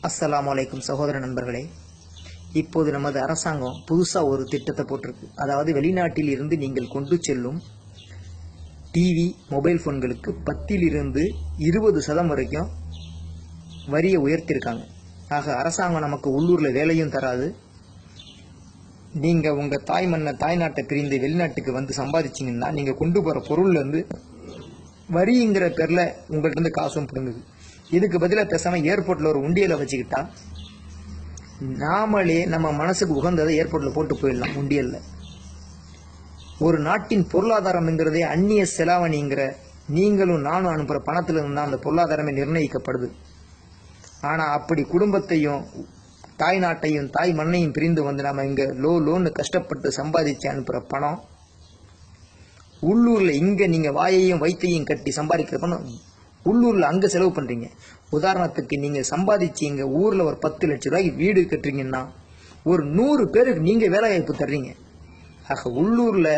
அஸ்ஸலாமு அலைக்கும் சகோதர நண்பர்களே, இப்போது நமது அரசாங்கம் புதுசாக ஒரு திட்டத்தை போட்டிருக்கு. அதாவது வெளிநாட்டில் இருந்து நீங்கள் கொண்டு செல்லும் டிவி, மொபைல் ஃபோன்களுக்கு 10% 20% வரைக்கும் வரியை உயர்த்தியிருக்காங்க. ஆக அரசாங்கம் நமக்கு உள்ளூரில் வேலையும் தராது. நீங்கள் உங்கள் தாய்நாட்டை பிரிந்து வெளிநாட்டுக்கு வந்து சம்பாதிச்சிங்கன்னா நீங்கள் கொண்டு போகிற பொருள்லேருந்து வரிங்கிற பேரில் உங்கள்கிட்ட காசும் பிடுங்குது. இதுக்கு பதிலாக பேசாமல் ஏர்போர்ட்டில் ஒரு உண்டியலை வச்சுக்கிட்டா நாமளே நம்ம மனசுக்கு உகந்ததை ஏர்போர்ட்டில் போட்டு போயிடலாம். உண்டியலில் ஒரு நாட்டின் பொருளாதாரம்ங்கிறதே அந்நிய செலாவணிங்கிற நீங்களும் நானும் அனுப்புகிற பணத்தில் இருந்தால் அந்த பொருளாதாரமே நிர்ணயிக்கப்படுது. ஆனால் அப்படி குடும்பத்தையும் தாய் நாட்டையும் தாய் மண்ணையும் பிரிந்து வந்து நம்ம இங்கே லோன்னு கஷ்டப்பட்டு சம்பாதிச்சு அனுப்புகிற பணம் உள்ளூரில் இங்கே நீங்கள் வாயையும் வயிற்றையும் கட்டி சம்பாதிக்கிற பணம் உள்ளூரில் அங்கே செலவு பண்ணுறீங்க. உதாரணத்துக்கு நீங்கள் சம்பாதிச்சு இங்கே ஊரில் ஒரு 10 லட்ச ரூபாய்க்கு வீடு கட்டுறீங்கன்னா ஒரு 100 பேருக்கு நீங்கள் வேலை வாய்ப்பு தர்றீங்க. ஆக உள்ளூரில்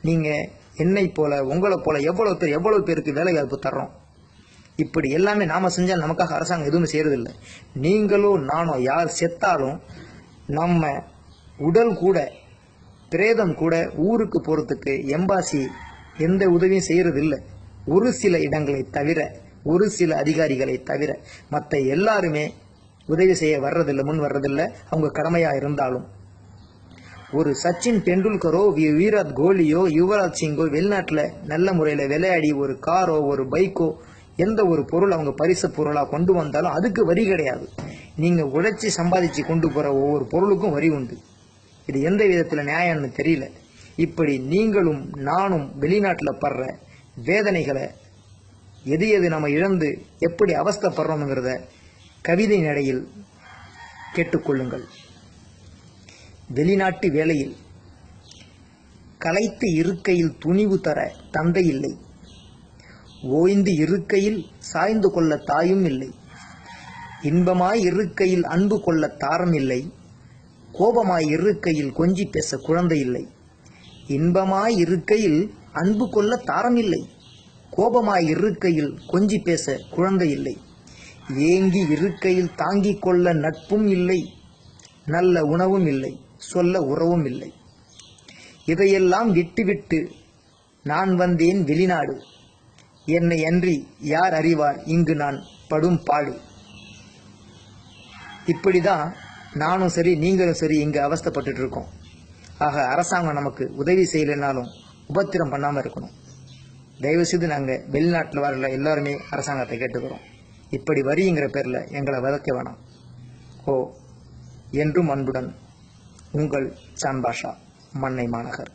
நீங்கள் என்னை போல உங்களை போல எவ்வளோ பேருக்கு வேலை வாய்ப்பு தர்றோம். இப்படி எல்லாமே நாம் செஞ்சால் நமக்காக அரசாங்கம் எதுவுமே செய்கிறதில்லை. நீங்களோ நானோ யார் செத்தாலும் நம்ம உடல் கூட பிரேதம் கூட ஊருக்கு போகிறதுக்கு எம்பாசி எந்த உதவியும் செய்கிறதில்லை. ஒரு சில இடங்களை தவிர, ஒரு சில அதிகாரிகளை தவிர மற்ற எல்லாருமே உதவி செய்ய வர்றதில்லை, முன் வர்றதில்லை. அவங்க கடமையாக இருந்தாலும் ஒரு சச்சின் டெண்டுல்கரோ விராட் கோலியோ யுவராஜ் சிங்கோ வெளிநாட்டில் நல்ல முறையில் விளையாடி ஒரு காரோ ஒரு பைக்கோ எந்த ஒரு பொருள் அவங்க பரிசு பொருளாக கொண்டு வந்தாலும் அதுக்கு வரி கிடையாது. நீங்கள் உழைச்சி சம்பாதிச்சு கொண்டு போகிற ஒவ்வொரு பொருளுக்கும் வரி உண்டு. இது எந்த விதத்தில் நியாயம்னு தெரியல. இப்படி நீங்களும் நானும் வெளிநாட்டில் படுற வேதனைகளை எது நம்ம இழந்து எப்படி அவஸ்தைப்படுறோம்ங்கிறத கவிதை நடையில் கேட்டுக்கொள்ளுங்கள். வெளிநாட்டு வேலையில் களைத்து இருக்கையில் துணிவு தர தந்தை இல்லை, ஓய்ந்து இருக்கையில் சாய்ந்து கொள்ள தாயும் இல்லை, இன்பமாய் இருக்கையில் அன்பு கொள்ள தாரம் இல்லை, கோபமாய் இருக்கையில் கொஞ்சி பேச குழந்தை இல்லை. இன்பமாய் இருக்கையில் அன்பு கொள்ள தாரம் இல்லை, கோபமாய் இருக்கையில் கொஞ்சி பேச குழந்தை இல்லை, ஏங்கி இருக்கையில் தாங்கிக் கொள்ள நட்பும் இல்லை, நல்ல உணவும் இல்லை, சொல்ல உறவும் இல்லை. இதையெல்லாம் விட்டுவிட்டு நான் வந்தேன் வெளிநாடு, என்னை அன்றி யார் அறிவார் இங்கு நான் படும் பாடு. இப்படிதான் நானும் சரி நீங்களும் சரி இங்கே அவஸ்தைப்பட்டு இருக்கோம். ஆக அரசாங்கம் நமக்கு உதவி செய்யலைனாலும் உபத்திரம் பண்ணாமல் இருக்கணும். தயவுசெய்து நாங்கள் வெளிநாட்டில் வரல எல்லாருமே அரசாங்கத்தை கேட்டுக்கிறோம். இப்படி வரிங்கிற பேரில் எங்களை வதக்க வேணாம். என்றும் அன்புடன் உங்கள் சான் பாஷா, மன்னை மாநகர்.